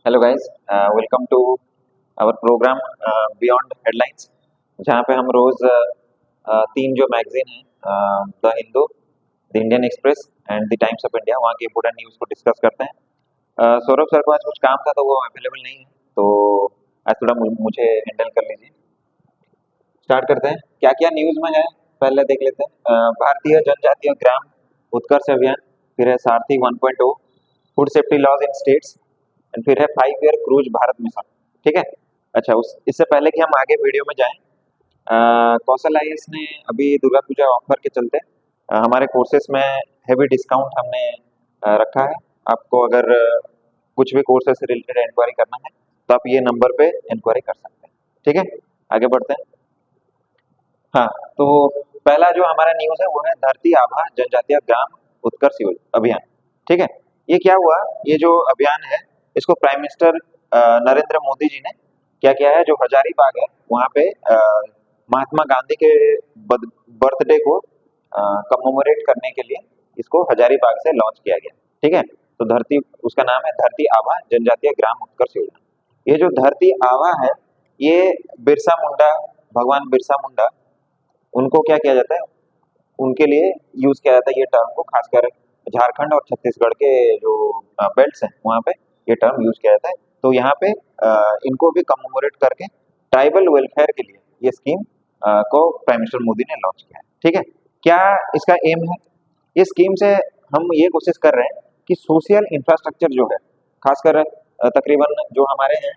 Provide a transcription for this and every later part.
Hello guys, welcome to our program Beyond Headlines, जहाँ पे हम रोज तीन जो मैगजीन हैं, the Hindu, the Indian Express and the Times of India, वहाँ की इम्पोर्टेंट न्यूज़ को डिस्कस करते हैं। सौरभ सर को आज कुछ काम था तो वो अवेलेबल नहीं है, तो आज थोड़ा मुझे हैंडल कर लीजिए। स्टार्ट करते हैं, क्या क्या न्यूज़ में है पहले देख लेते हैं। भारतीय जनजातीय ग्राम उत्कर्ष अभियान, फिर है Sarathi 1.0, food safety laws in states, and फिर है 5 ईयर क्रूज भारत मिशन। ठीक है। अच्छा, उस इससे पहले कि हम आगे वीडियो में जाएं, कौशल आईएएस ने अभी दुर्गा पूजा ऑफर के चलते हमारे कोर्सेज में हेवी डिस्काउंट हमने रखा है। आपको अगर कुछ भी कोर्सेज से रिलेटेड इंक्वायरी करना है तो आप ये नंबर पे इंक्वायरी कर सकते हैं। ठीक है, आगे बढ़ते हैं। हाँ, तो पहला जो हमारा न्यूज़ है वो है धरती आभा जनजातीय ग्राम उत्कर्ष अभियान। ठीक है, ये क्या हुआ, ये जो अभियान है इसको प्राइम मिनिस्टर नरेंद्र मोदी जी ने क्या किया है, जो हजारीबाग है वहाँ पे महात्मा गांधी के बर्थडे को कमेमोरेट करने के लिए इसको हजारीबाग से लॉन्च किया गया। ठीक है, तो धरती, उसका नाम है धरती आभा जनजातीय ग्राम उत्कर्ष योजना। ये जो धरती आभा है, ये बिरसा मुंडा, भगवान बिरसा मुंडा, उनको क्या किया जाता है, उनके लिए यूज किया जाता है ये टर्म को, खासकर झारखंड और छत्तीसगढ़ के जो बेल्ट्स हैं वहाँ पे ये टर्म यूज किया जाता है। तो यहाँ पे इनको भी कमेमोरेट करके ट्राइबल वेलफेयर के लिए ये स्कीम को प्राइम मिनिस्टर मोदी ने लॉन्च किया है। ठीक है, क्या इसका एम है, इस स्कीम से हम ये कोशिश कर रहे हैं कि सोशल इंफ्रास्ट्रक्चर जो है, खासकर तकरीबन जो हमारे हैं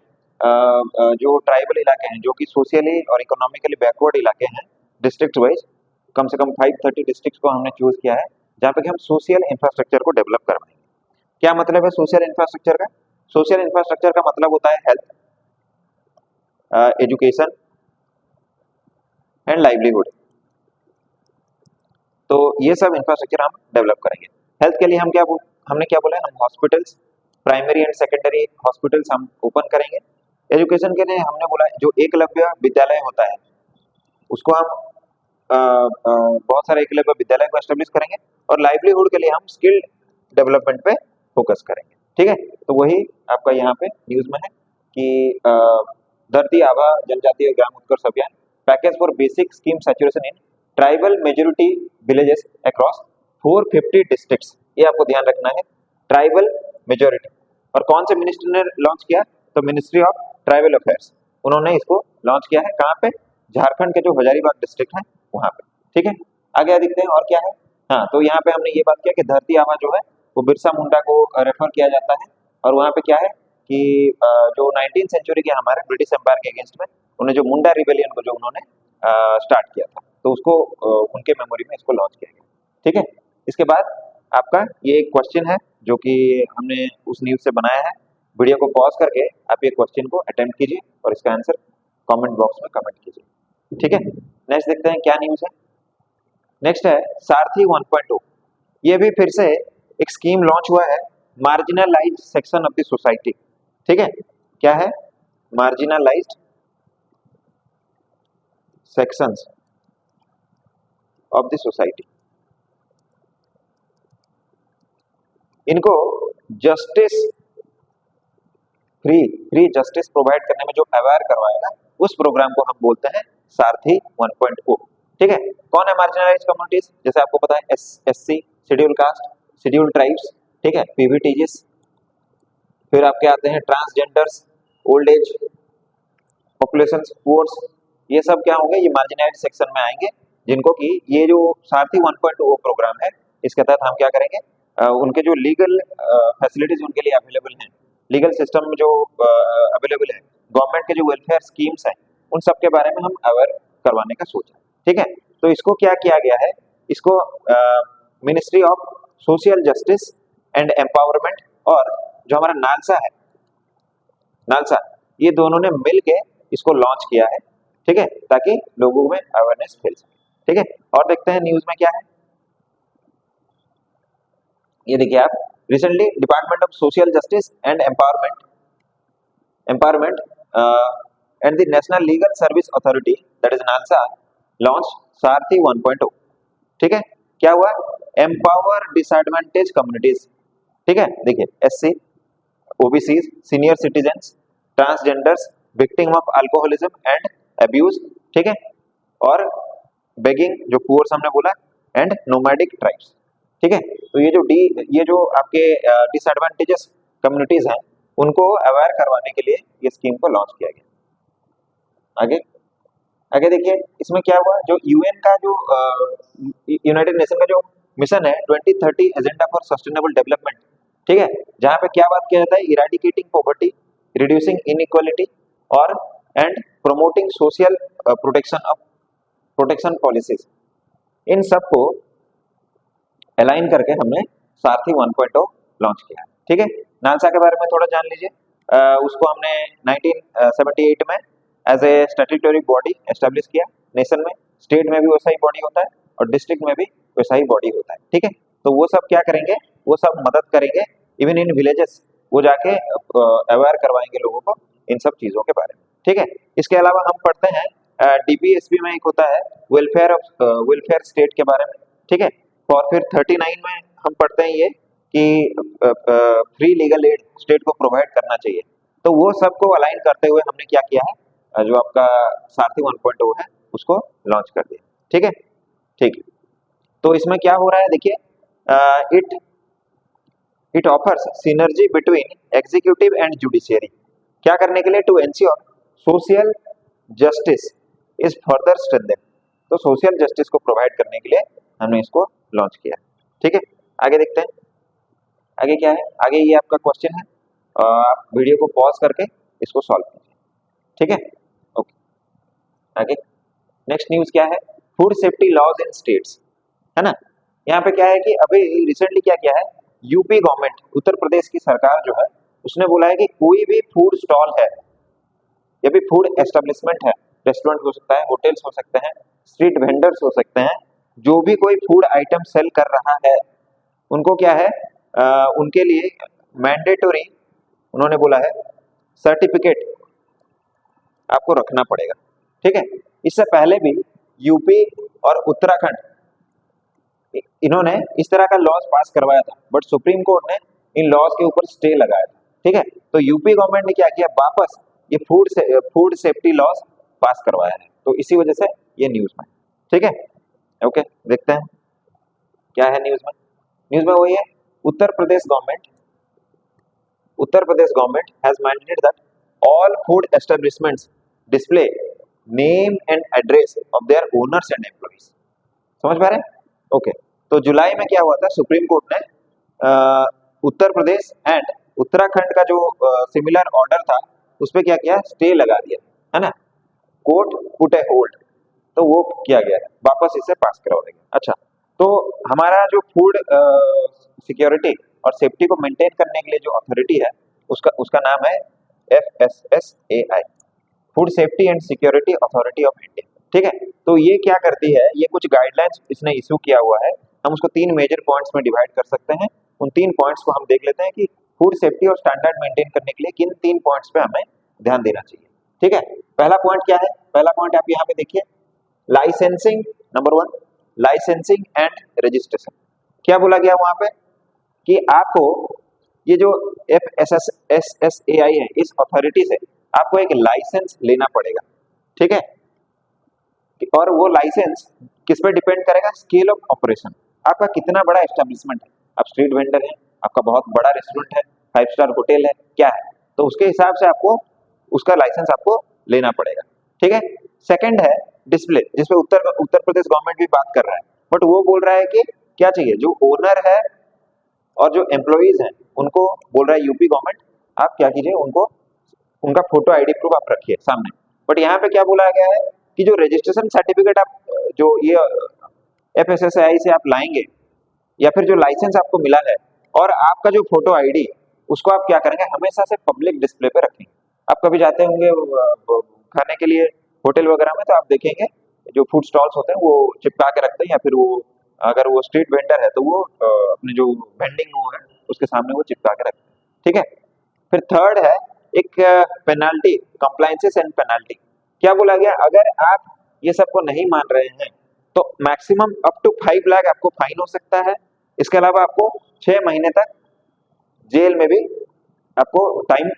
जो ट्राइबल इलाके हैं, जो कि सोशली और इकोनॉमिकली बैकवर्ड इलाके हैं, डिस्ट्रिक्ट वाइज कम से कम 530 डिस्ट्रिक्ट को हमने चूज किया है, जहाँ पे कि हम सोशल इंफ्रास्ट्रक्चर को डेवलप करवाएंगे। क्या मतलब है सोशल इंफ्रास्ट्रक्चर का? सोशल इंफ्रास्ट्रक्चर का मतलब होता है हेल्थ, एजुकेशन एंड लाइवलीहुड। तो ये सब इंफ्रास्ट्रक्चर हम डेवलप करेंगे। हेल्थ के लिए हमने क्या बोला है, हम hospitals, primary and secondary hospitals हम ओपन करेंगे। एजुकेशन के लिए हमने बोला है, जो एकलव्य विद्यालय होता है उसको हम बहुत सारे एकलव्य विद्यालय को एस्टेब्लिश करेंगे, और लाइवलीहुड के लिए हम स्किल डेवलपमेंट पे फोकस करेंगे। ठीक है, तो वही आपका यहाँ पे न्यूज में है कि धरती आभा जनजातीय ग्राम उत्कर्ष अभियान, package for basic scheme saturation in tribal majority villages across 450 districts. ये आपको ध्यान रखना है, ट्राइबल मेजोरिटी। और कौन से मिनिस्टर ने लॉन्च किया? तो मिनिस्ट्री ऑफ ट्राइबल अफेयर्स, उन्होंने इसको लॉन्च किया है। कहाँ पे? झारखंड के जो हजारीबाग डिस्ट्रिक्ट है वहां पे। ठीक है, आगे दिखते हैं और क्या है। हाँ, तो यहाँ पे हमने ये बात किया कि धरती आभा जो है वो बिरसा मुंडा को रेफर किया जाता है, और वहाँ पे क्या है कि जो 19th सेंचुरी के हमारे ब्रिटिश एम्पायर के अगेंस्ट में उन्हें जो मुंडा रिबेलियन को जो उन्होंने स्टार्ट किया था, तो उसको उनके मेमोरी में इसको लॉन्च किया गया। ठीक है, इसके बाद आपका ये एक क्वेश्चन है जो कि हमने उस न्यूज से बनाया है। वीडियो को पॉज करके आप ये क्वेश्चन को अटेम्प्ट कीजिए और इसका आंसर कमेंट बॉक्स में कमेंट कीजिए। ठीक है, नेक्स्ट देखते हैं क्या न्यूज है। नेक्स्ट है सारथी 1.0। ये भी फिर से एक स्कीम लॉन्च हुआ है, marginalised section of the society. ठीक है, क्या है? Marginalised sections of the society. इनको justice, free free justice provide करने में जो अवेयर करवाएगा, उस प्रोग्राम को हम बोलते हैं सारथी 1.0। ठीक है, कौन है मार्जिनलाइज्ड कम्युनिटीज? जैसे आपको पता है SC, schedule caste, schedule tribes, ठीक है, पीवीटीजीएस, फिर आपके आते हैं transgenders, old age population, poors. ये सब क्या होंगे? ये मार्जिनाइज्ड सेक्शन में आएंगे, जिनको कि ये जो सारथी 1.0 प्रोग्राम है इसके तहत हम क्या करेंगे, उनके जो लीगल फैसिलिटीज उनके लिए अवेलेबल हैं, लीगल सिस्टम जो अवेलेबल है, गवर्नमेंट के जो वेलफेयर स्कीम्स हैं, उन सब के बारे में हम अवेयर करवाने का सोचा। ठीक है, तो इसको क्या किया गया है, इसको ministry of social justice and empowerment और जो हमारा नालसा है, नालसा, ये दोनों ने मिल के इसको लॉन्च किया है। ठीक है, ताकि लोगों में अवेयरनेस फैल सके। ठीक है, और देखते हैं न्यूज में क्या है। ये देखिए आप, recently department of social justice and empowerment and the national legal service authority, that is NALSA, launch सारथी 1.0। ठीक है, क्या हुआ? Empower disadvantage communities. ठीक है, देखिए SC, OBCs, senior citizens, transgenders, victim of alcoholism and abuse, ठीक है, और बेगिंग जो पुअर्स हमने बोला, एंड नोमैडिक ट्राइब्स, ठीक है। तो ये जो आपके डिसएडवांटेजेस कम्युनिटीज हैं उनको अवेयर करवाने के लिए ये स्कीम को लॉन्च किया गया। आगे आगे देखिए इसमें क्या हुआ, जो यूएन का जो यूनाइटेड नेशन का जो मिशन है 2030 एजेंडा फॉर सस्टेनेबल डेवलपमेंट, ठीक है, जहां पे क्या बात किया जाता है, इरेडिकेटिंग पॉवर्टी, रिड्यूसिंग इनइक्वालिटी और and promoting social protection policies, इन सब को अलाइन करके हमने सारथी 1.0 लॉन्च किया है, ठीक है। नालसा के बारे में थोड़ा जान लीजिए। उसको हमने 1978 में as a statutory body establish किया नेशन में, स्टेट में भी वैसा ही बॉडी होता है और डिस्ट्रिक्ट में भी वैसा ही बॉडी होता है, ठीक है। तो वो सब क्या करेंगे, वो सब मदद करेंगे, इवन इन विलेजेस वो जाके अवेयर करवाएंगे लोगों को इन सब चीजों के बारे में, ठीक है। इसके अलावा हम पढ़ते हैं डीपीएसपी में एक होता है वेलफेयर स्टेट के बारे में, ठीक है। और फिर 39 में हम पढ़ते हैं ये कि फ्री लीगल एड स्टेट को प्रोवाइड करना चाहिए। तो वो सबको अलाइन करते हुए हमने क्या किया है, जो आपका सारथी 1.0 है उसको लॉन्च कर दिया, ठीक है, ठीक है। तो इसमें क्या हो रहा है देखिए, it offers synergy between executive and judiciary, क्या करने के लिए, to ensure social justice is further strengthen, तो सोशल जस्टिस को प्रोवाइड करने के लिए हमने इसको लॉन्च किया, ठीक है। आगे देखते हैं, आगे क्या है, आगे ये आपका क्वेश्चन है, आप वीडियो को पॉज करके इसको सॉल्व कीजिए, ठीक है, ओके। आगे नेक्स्ट न्यूज क्या है, food safety laws in states, है ना। यहाँ पे क्या है कि अभी रिसेंटली क्या किया है, यूपी गवर्नमेंट, उत्तर प्रदेश की सरकार जो है उसने बोला है कि कोई भी फूड स्टॉल है या भी फूड एस्टेब्लिशमेंट है, रेस्टोरेंट हो सकता है, होटल्स हो सकते हैं, स्ट्रीट वेंडर्स हो सकते हैं, जो भी कोई फूड आइटम सेल कर रहा है उनको क्या है, उनके लिए मैंडेटरी उन्होंने बोला है सर्टिफिकेट आपको रखना पड़ेगा, ठीक है। इससे पहले भी यूपी और उत्तराखंड इन्होंने इस तरह का लॉज पास करवाया था, बट सुप्रीम कोर्ट ने इन लॉज के ऊपर स्टे लगाया था, ठीक है। तो यूपी गवर्नमेंट ने क्या किया, वापस ये फूड सेफ्टी लॉज पास करवाया है, तो इसी वजह से ये न्यूज में, ठीक है, ओके। देखते हैं क्या है न्यूज में, न्यूज में वही है, Uttar Pradesh government has mandated that all food establishments display name and address of their owners and employees, समझ पा रहे हैं, ओके। तो जुलाई में क्या हुआ था, सुप्रीम कोर्ट ने उत्तर प्रदेश एंड उत्तराखंड का जो सिमिलर ऑर्डर था उस पर क्या किया, स्टे लगा दिया, है ना, कोर्ट पुट ए होल्ड, तो वो किया गया है, वापस इसे पास करवा गया। अच्छा, तो हमारा जो फूड सिक्योरिटी और सेफ्टी को मेंटेन करने के लिए जो अथॉरिटी है उसका नाम है FSSAI, food safety and security authority of India, ठीक है। तो ये क्या करती है, ये कुछ गाइडलाइंस इसने इशू किया हुआ है, हम उसको 3 मेजर पॉइंट्स में डिवाइड कर सकते हैं। उन 3 पॉइंट्स को हम देख लेते हैं कि फूड सेफ्टी और स्टैंडर्ड मेंटेन करने के लिए किन 3 पॉइंट्स पे हमें ध्यान देना चाहिए, ठीक है। पहला पॉइंट क्या है, पहला पॉइंट आप यहाँ पे देखिए, licensing, number 1 licensing and registration. क्या बोला गया वहां पे कि आपको ये जो FSSAI है, इस अथॉरिटी से आपको एक लाइसेंस लेना पड़ेगा, ठीक है। और वो लाइसेंस किस पे डिपेंड करेगा, स्केल ऑफ ऑपरेशन, आपका कितना बड़ा एस्टेब्लिशमेंट है, आप स्ट्रीट वेंडर है, आपका बहुत बड़ा रेस्टोरेंट है, 5 स्टार होटल है, क्या है, तो उसके हिसाब से आपको उसका लाइसेंस आपको लेना पड़ेगा, ठीक है। सेकंड है डिस्प्ले, जिसपे उत्तर प्रदेश गवर्नमेंट भी बात कर रहा है, बट वो बोल रहा है कि क्या चाहिए, जो ओनर है और जो एम्प्लॉइज हैं उनको बोल रहा है यूपी गवर्नमेंट, आप क्या कीजिए, उनको उनका फोटो आईडी प्रूफ आप रखिए सामने। बट यहाँ पे क्या बोला गया है कि जो रजिस्ट्रेशन सर्टिफिकेट आप जो ये FSSAI से आप लाएंगे या फिर जो लाइसेंस आपको मिला है और आपका जो फोटो आईडी, उसको आप क्या करेंगे, हमेशा से पब्लिक डिस्प्ले पे रखेंगे। आप कभी जाते होंगे खाने के लिए होटल वगैरह में, तो आप देखेंगे जो फूड स्टॉल्स होते हैं वो चिपका के रखते हैं, या फिर वो अगर वो स्ट्रीट वेंडर है तो वो अपने जो वेंडिंग वो है उसके सामने वो चिपका के रखते हैं, ठीक है। फिर थर्ड है एक पेनाल्टी, कंप्लायंसेस एंड पेनाल्टी। क्या बोला गया, अगर आप ये सबको नहीं मान रहे हैं तो मैक्सिमम अप टू 5 लाख आपको फाइन हो सकता है, इसके अलावा आपको 6 महीने तक जेल में भी आपको टाइम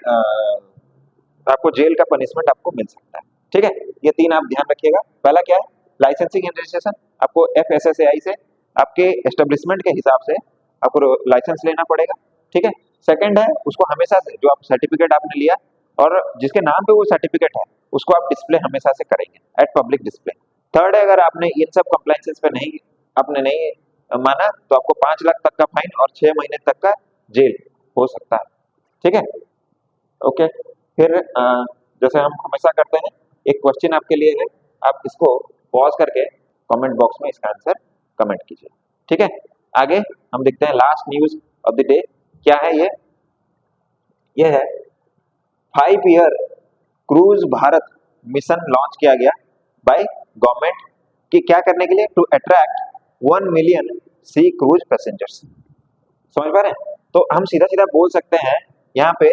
आपको जेल का पनिशमेंट आपको मिल सकता है। ठीक है, ये तीन आप ध्यान रखिएगा। पहला क्या है, लाइसेंसिंग एंड रजिस्ट्रेशन, आपको FSSAI से आपके एस्टेब्लिशमेंट के हिसाब से आपको लाइसेंस लेना पड़ेगा। ठीक है, सेकंड है, उसको हमेशा से जो आप सर्टिफिकेट आपने लिया और जिसके नाम पे वो सर्टिफिकेट है उसको आप डिस्प्ले हमेशा से करेंगे एट पब्लिक डिस्प्ले। थर्ड है, अगर आपने इन सब कंप्लाइंसेस पे नहीं आपने नहीं माना तो आपको 5 लाख तक का फाइन और 6 महीने तक का जेल हो सकता है। ठीक है, ओके। फिर जैसे हम हमेशा करते हैं, एक क्वेश्चन आपके लिए है, आप इसको पॉज करके कमेंट बॉक्स में इसका आंसर कमेंट कीजिए। ठीक है, आगे हम देखते हैं last news of the day क्या है। ये है 5 year cruise Bharat mission launch किया गया बाय गवर्नमेंट कि क्या करने के लिए, to attract 1 million sea cruise passengers. समझ पा रहे हैं? तो हम सीधा सीधा बोल सकते हैं यहाँ पे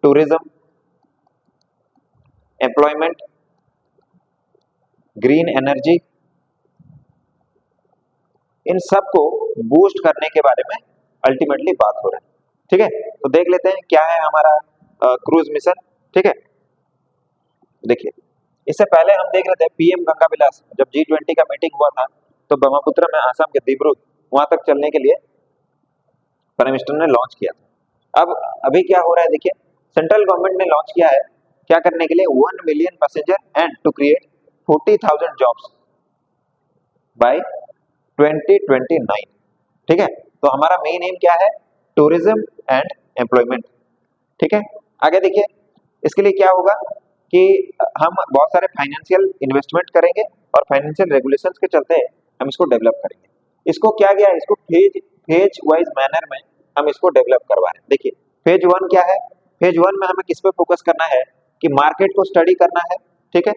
टूरिज्म, एम्प्लॉयमेंट, ग्रीन एनर्जी, इन सब को बूस्ट करने के बारे में अल्टीमेटली बात हो रहा है। ठीक है, तो देख लेते हैं क्या है हमारा क्रूज मिशन। ठीक है, देखिए इससे पहले हम देख रहे थे PM गंगा विलास, जब G20 का मीटिंग हुआ था तो ब्रह्मपुत्र में आसाम के दिब्रुत वहां तक चलने के लिए प्राइम मिनिस्टर ने लॉन्च किया था। अब अभी क्या हो रहा है देखिए, सेंट्रल गवर्नमेंट ने लॉन्च किया है क्या करने के लिए, 1 million passenger and to create 40,000 jobs by 2029। ठीक है, तो हमारा मेन एम क्या है, टूरिज्म एंड एम्प्लॉयमेंट। ठीक है, आगे देखिए इसके लिए क्या होगा कि हम बहुत सारे फाइनेंशियल इन्वेस्टमेंट करेंगे और फाइनेंशियल रेगुलेशंस के चलते हम इसको डेवलप करेंगे। इसको क्या गया है, इसको फेज वाइज मैनर में हम इसको डेवलप करवा रहे हैं। देखिए फेज 1 क्या है, फेज 1 में हमें किस पे फोकस करना है कि मार्केट को स्टडी करना है। ठीक है,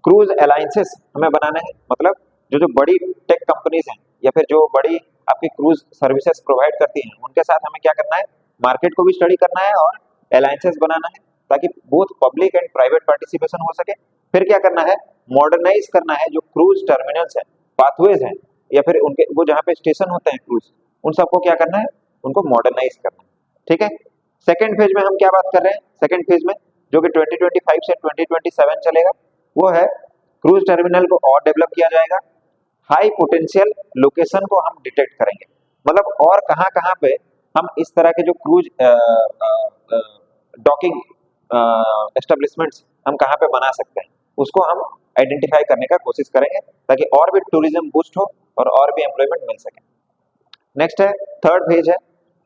क्रूज अलायंसेस हमें बनाना है, मतलब जो जो बड़ी टेक कंपनीज हैं या फिर जो बड़ी आपकी क्रूज सर्विसेज प्रोवाइड करती हैं उनके साथ हमें क्या करना है, मार्केट को भी स्टडी करना है और अलायंसेस बनाना है ताकि both public and private participation हो सके। फिर क्या करना है, मॉडर्नाइज करना है जो क्रूज टर्मिनल्स हैं, पाथवेज हैं या फिर उनके वो जहाँ पे स्टेशन होते हैं क्रूज, उन सबको क्या करना है, उनको मॉडर्नाइज करना है। ठीक है, सेकेंड फेज में हम क्या बात कर रहे हैं, सेकेंड फेज में जो कि 2025 से 2027 चलेगा वो है क्रूज टर्मिनल को और डेवलप किया जाएगा, हाई पोटेंशियल लोकेशन को हम डिटेक्ट करेंगे, मतलब और कहाँ कहाँ पे हम इस तरह के जो क्रूज डॉकिंग एस्टेब्लिशमेंट्स हम कहाँ पे बना सकते हैं उसको हम आइडेंटिफाई करने का कोशिश करेंगे ताकि और भी टूरिज्म बूस्ट हो और भी एम्प्लॉयमेंट मिल सके। नेक्स्ट है थर्ड फेज है,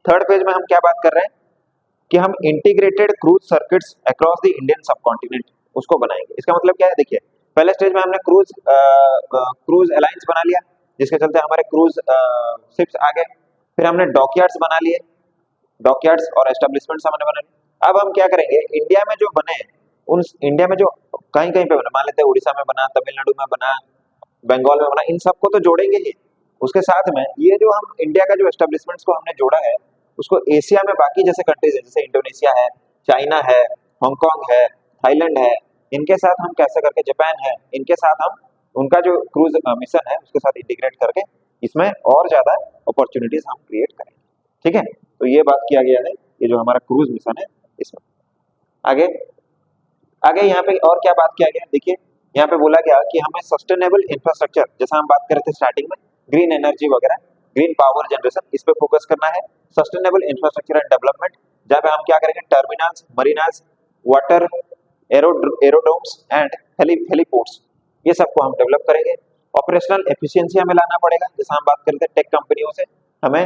थर्ड फेज में हम क्या बात कर रहे हैं कि हम integrated cruise circuits across the Indian subcontinent उसको बनाएंगे। इसका मतलब क्या है, देखिए पहले स्टेज में हमने क्रूज अलायंस बना लिया जिसके चलते हमारे क्रूज शिप्स आ गए, फिर हमने डॉकयार्ड्स बना लिए, डॉकयार्ड्स और एस्टेब्लिशमेंट्स हमने बना लिए। अब हम क्या करेंगे, इंडिया में जो बने उन इंडिया में जो कहीं कहीं पे बना, मान लेते हैं उड़ीसा में बना, तमिलनाडु में बना, बंगाल में बना, इन सबको तो जोड़ेंगे ही। उसके साथ में ये जो हम इंडिया का जो एस्टेब्लिशमेंट्स को हमने जोड़ा है उसको एशिया में बाकी जैसे कंट्रीज है जैसे इंडोनेशिया है, चाइना है, हांगकांग है, थाईलैंड है, इनके साथ हम कैसे करके, जापान है, इनके साथ हम उनका जो क्रूज मिशन है उसके साथ इंटीग्रेट करके इसमें और ज्यादा अपॉर्चुनिटीज हम क्रिएट करेंगे। ठीक है, तो ये बात किया गया है, ये जो हमारा क्रूज मिशन है इसमें। आगे आगे यहाँ पे और क्या बात किया गया, देखिए यहाँ पे बोला गया कि हमें सस्टेनेबल इंफ्रास्ट्रक्चर, जैसा हम बात कर रहे थे स्टार्टिंग में, ग्रीन एनर्जी वगैरह, ग्रीन पावर जनरेशन, इस पे फोकस करना है। सस्टेनेबल इंफ्रास्ट्रक्चर एंड डेवलपमेंट, जहाँ पे हम क्या करेंगे, terminals, मरीनास, water aerodromes and heliports, ये सबको हम डेवलप करेंगे। ऑपरेशनल एफिशिएंसी हमें लाना पड़ेगा, जैसा हम बात कर रहे थे टेक कंपनियों से हमें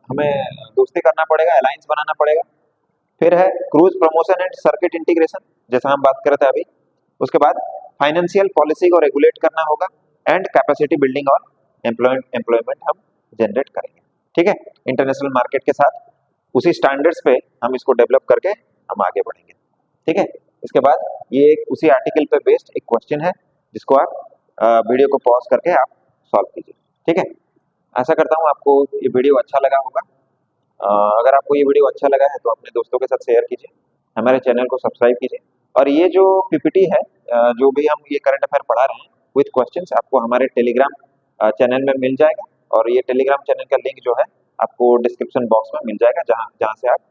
हमें दोस्ती करना पड़ेगा, अलायंस बनाना पड़ेगा। फिर है cruise promotion and circuit integration, जैसा हम बात कर रहे थे अभी। उसके बाद फाइनेंशियल पॉलिसी को रेगुलेट करना होगा एंड कैपेसिटी बिल्डिंग और एम्प्लॉयमेंट हम जनरेट करेंगे। ठीक है, इंटरनेशनल मार्केट के साथ उसी स्टैंडर्ड्स पे हम इसको डेवलप करके हम आगे बढ़ेंगे। ठीक है, इसके बाद ये एक उसी आर्टिकल पे बेस्ड एक क्वेश्चन है जिसको आप वीडियो को पॉज करके आप सॉल्व कीजिए। ठीक है, आशा करता हूँ आपको ये वीडियो अच्छा लगा होगा। अगर आपको ये वीडियो अच्छा लगा है तो अपने दोस्तों के साथ शेयर कीजिए, हमारे चैनल को सब्सक्राइब कीजिए और ये जो PPT है जो भी हम ये करंट अफेयर पढ़ा रहे हैं विद क्वेश्चंस आपको हमारे टेलीग्राम चैनल में मिल जाएगा और ये टेलीग्राम चैनल का लिंक जो है आपको डिस्क्रिप्शन बॉक्स में मिल जाएगा जहाँ जहाँ से आप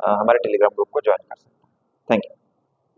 हमारे टेलीग्राम ग्रुप को ज्वाइन कर सकते हैं। Thank you.